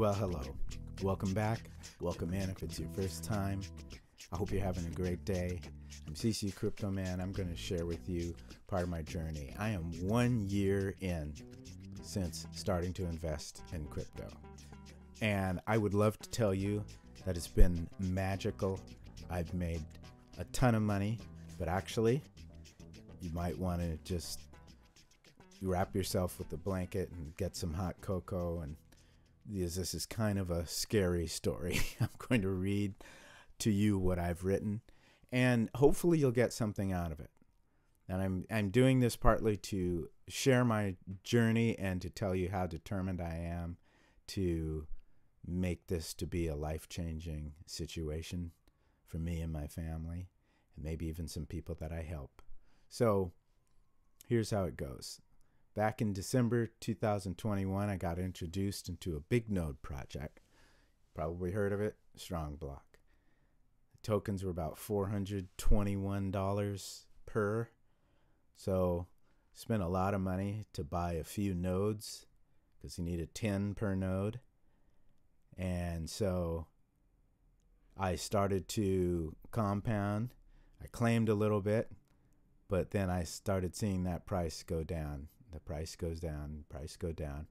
Well, hello. Welcome back. Welcome in if it's your first time. I hope you're having a great day. I'm CC Crypto Man. I'm going to share with you part of my journey. I am 1 year in since starting to invest in crypto. And I would love to tell you that it's been magical. I've made a ton of money, but actually, you might want to just wrap yourself with a blanket and get some hot cocoa. And this is kind of a scary story. I'm going to read to you what I've written, and hopefully you'll get something out of it. And I'm doing this partly to share my journey and to tell you how determined I am to make this to be a life-changing situation for me and my family, and maybe even some people that I help. So here's how it goes. Back in December 2021, I got introduced into a big node project. Probably heard of it, Strong Block. The tokens were about $421 per. So spent a lot of money to buy a few nodes because you needed 10 per node. And so I started to compound. I claimed a little bit, but then I started seeing that price go down. The price goes down, price go down.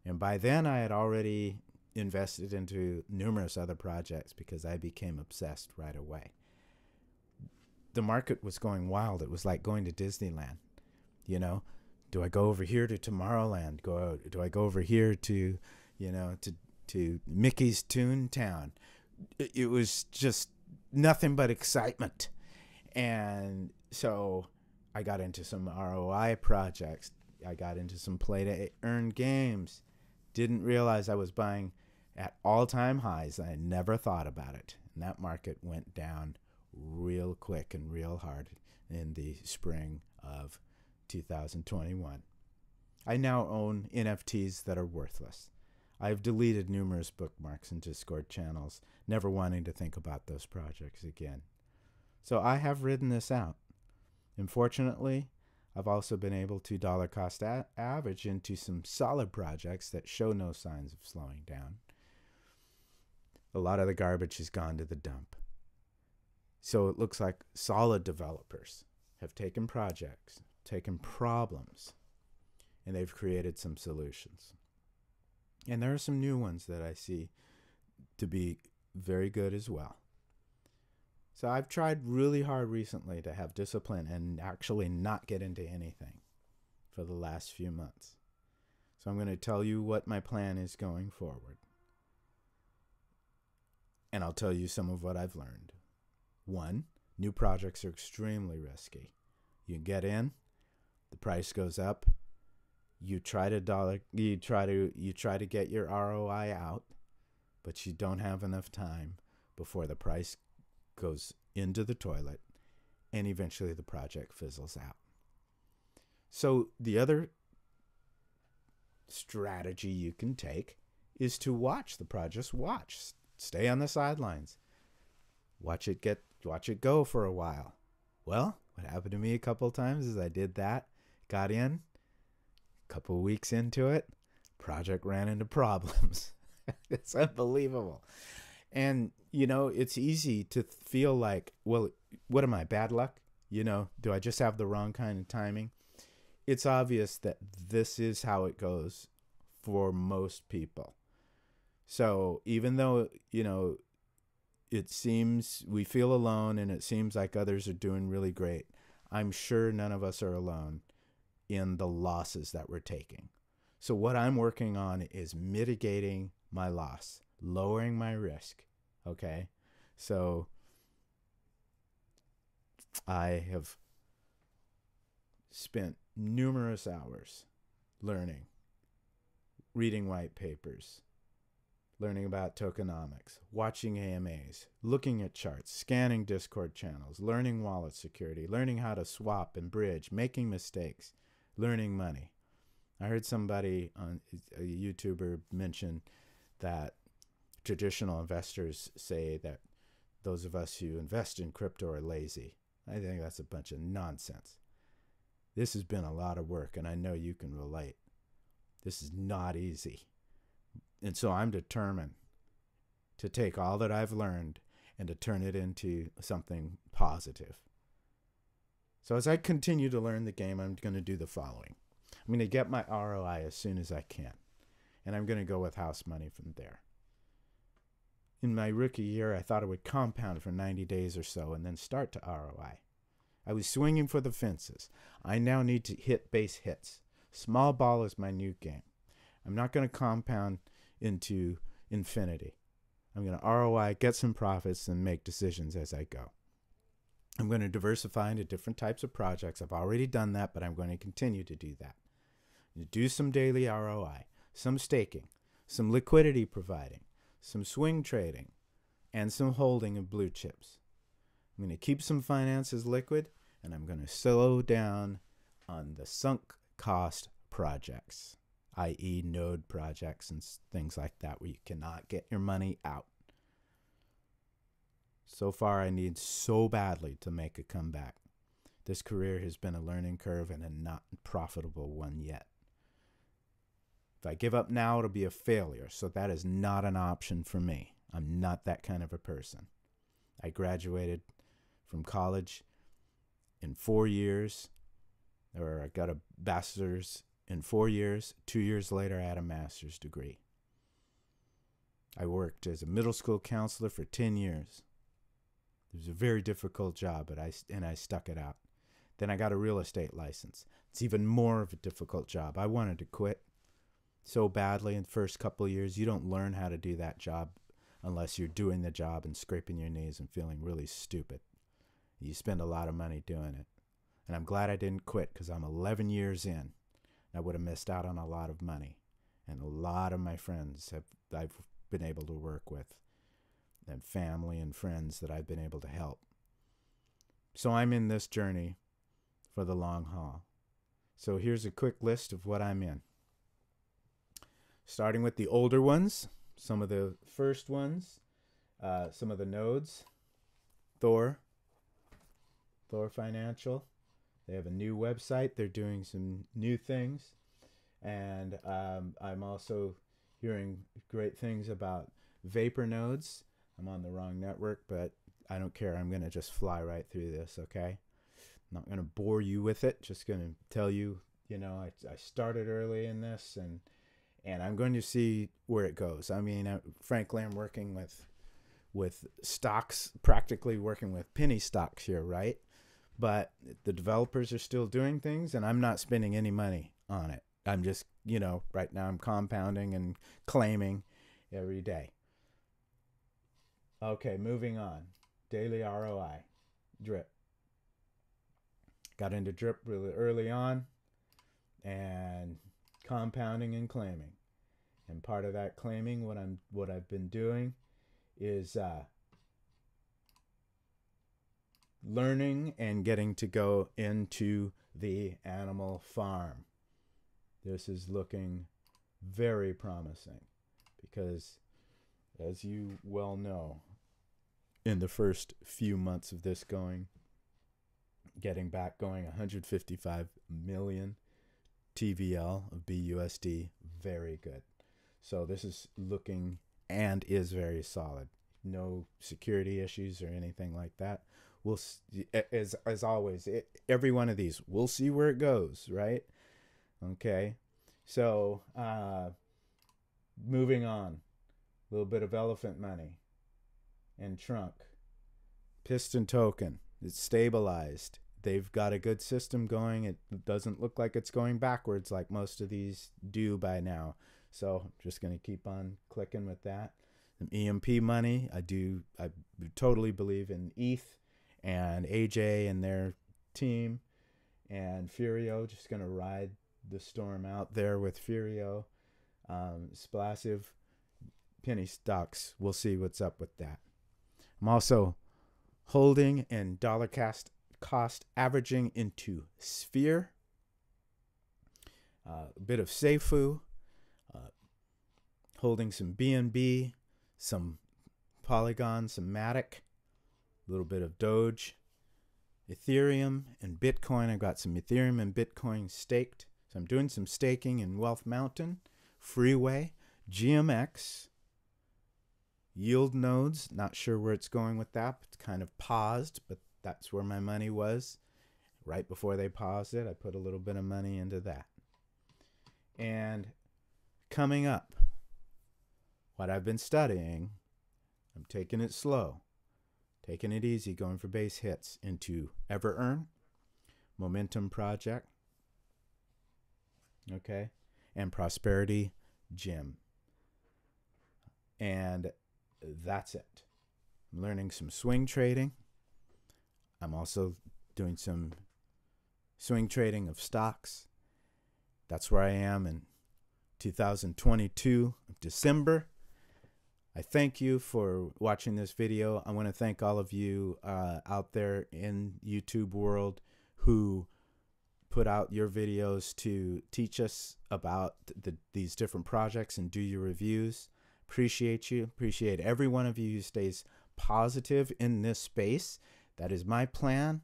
And by then I had already invested into numerous other projects because I became obsessed right away. The market was going wild. It was like going to Disneyland. You know, do I go over here to Tomorrowland? Do I go over here to, to Mickey's Toontown? It was just nothing but excitement. And so I got into some ROI projects. I got into some play to earn games. Didn't realize I was buying at all-time highs. I never thought about it. And that market went down real quick and real hard in the spring of 2021. I now own NFTs that are worthless. I've deleted numerous bookmarks and Discord channels, never wanting to think about those projects again. So I have ridden this out. Unfortunately, I've also been able to dollar cost average into some solid projects that show no signs of slowing down. A lot of the garbage has gone to the dump. So it looks like solid developers have taken projects, taken problems, and they've created some solutions. And there are some new ones that I see to be very good as well. So I've tried really hard recently to have discipline and actually not get into anything for the last few months. So I'm going to tell you what my plan is going forward. And I'll tell you some of what I've learned. 1, new projects are extremely risky. You get in, the price goes up, you try to get your ROI out, but you don't have enough time before the price goes into the toilet, and eventually the project fizzles out. So the other strategy you can take is to watch the project. Stay on the sidelines. Watch it go for a while. Well, what happened to me a couple of times is I did that, got in, a couple of weeks into it, project ran into problems. It's unbelievable. And, it's easy to feel like, well, what am I, bad luck? Do I just have the wrong kind of timing? It's obvious that this is how it goes for most people. So even though, it seems we feel alone and it seems like others are doing really great, I'm sure none of us are alone in the losses that we're taking. So what I'm working on is mitigating my loss, lowering my risk. Okay, so I have spent numerous hours learning, reading white papers, learning about tokenomics, watching AMAs, looking at charts, scanning Discord channels, learning wallet security, learning how to swap and bridge, making mistakes, learning money. I heard somebody on a YouTuber mention that traditional investors say that those of us who invest in crypto are lazy. I think that's a bunch of nonsense. This has been a lot of work, and I know you can relate. This is not easy. And so I'm determined to take all that I've learned and to turn it into something positive. So as I continue to learn the game, I'm going to do the following. I'm going to get my ROI as soon as I can. And I'm going to go with house money from there. In my rookie year, I thought it would compound for 90 days or so and then start to ROI. I was swinging for the fences. I now need to hit base hits. Small ball is my new game. I'm not going to compound into infinity. I'm going to ROI, get some profits, and make decisions as I go. I'm going to diversify into different types of projects. I've already done that, but I'm going to continue to do that. Do some daily ROI, some staking, some liquidity providing, some swing trading, and some holding of blue chips. I'm going to keep some finances liquid, and I'm going to slow down on the sunk cost projects, i.e. node projects and things like that where you cannot get your money out. So far, I need so badly to make a comeback. This career has been a learning curve and a not profitable one yet. If I give up now, it'll be a failure, so that is not an option for me. I'm not that kind of a person. I graduated from college in 4 years, or I got a bachelor's in 4 years. 2 years later, I had a master's degree. I worked as a middle school counselor for 10 years. It was a very difficult job, but I stuck it out. Then I got a real estate license. It's even more of a difficult job. I wanted to quit so badly in the first couple of years. You don't learn how to do that job unless you're doing the job and scraping your knees and feeling really stupid. You spend a lot of money doing it. And I'm glad I didn't quit because I'm 11 years in. I would have missed out on a lot of money. And a lot of my friends I've been able to work with. And family and friends that I've been able to help. So I'm in this journey for the long haul. So here's a quick list of what I'm in. Starting with the older ones, some of the first ones, some of the nodes. Thor Financial. They have a new website. They're doing some new things. And I'm also hearing great things about Vapor nodes. I'm on the wrong network, but I don't care. I'm going to just fly right through this, okay? I'm not going to bore you with it. Just going to tell you, I started early in this, and I'm going to see where it goes. I mean, frankly, I'm working with stocks, practically working with penny stocks here, right? But the developers are still doing things, and I'm not spending any money on it. I'm just, right now I'm compounding and claiming every day. Okay, moving on. Daily ROI. Drip. Got into drip really early on and compounding and claiming. And part of that claiming, what I've been doing is learning and getting to go into the animal farm. This is looking very promising because, as you well know, in the first few months of this getting back going, 155 million TVL of BUSD, very good. So this is looking and is very solid. No security issues or anything like that. We'll, as always, every one of these, we'll see where it goes, right? Okay, so moving on, a little bit of elephant money and trunk. Piston token, it's stabilized. They've got a good system going. It doesn't look like it's going backwards like most of these do by now. So I'm just going to keep on clicking with that. Some EMP money. I totally believe in ETH and AJ and their team. And Furio, just going to ride the storm out there with Furio. Splasive penny stocks. We'll see what's up with that. I'm also holding and dollar cost averaging into Sphere. A bit of Seifu. Holding some BNB, some Polygon, some Matic, a little bit of Doge, Ethereum, and Bitcoin. I've got some Ethereum and Bitcoin staked. So I'm doing some staking in Wealth Mountain, Freeway, GMX, yield nodes, not sure where it's going with that. It's kind of paused, but that's where my money was. Right before they paused it, I put a little bit of money into that. And coming up, what I've been studying, I'm taking it slow, taking it easy, going for base hits into EverEarn, Momentum Project, okay, and Prosperity Gym. And that's it. I'm learning some swing trading. I'm also doing some swing trading of stocks. That's where I am in 2022, December. I thank you for watching this video. I want to thank all of you out there in YouTube world who put out your videos to teach us about these different projects and do your reviews. Appreciate you. Appreciate every one of you who stays positive in this space. That is my plan.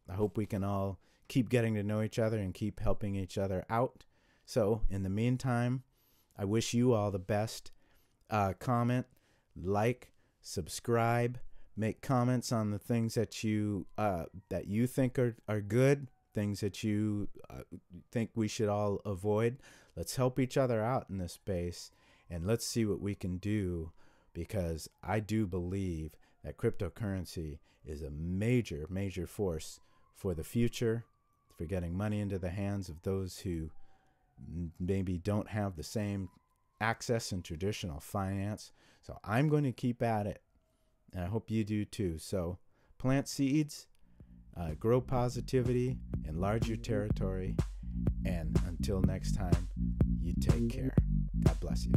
I hope we can all keep getting to know each other and keep helping each other out. So in the meantime, I wish you all the best. Comment, like, subscribe, make comments on the things that you think are good, things that you think we should all avoid. Let's help each other out in this space, and let's see what we can do, because I do believe that cryptocurrency is a major, major force for the future, for getting money into the hands of those who maybe don't have the same access in traditional finance. So I'm going to keep at it, and I hope you do too. So plant seeds, grow positivity, enlarge your territory, and until next time, you take care. God bless you.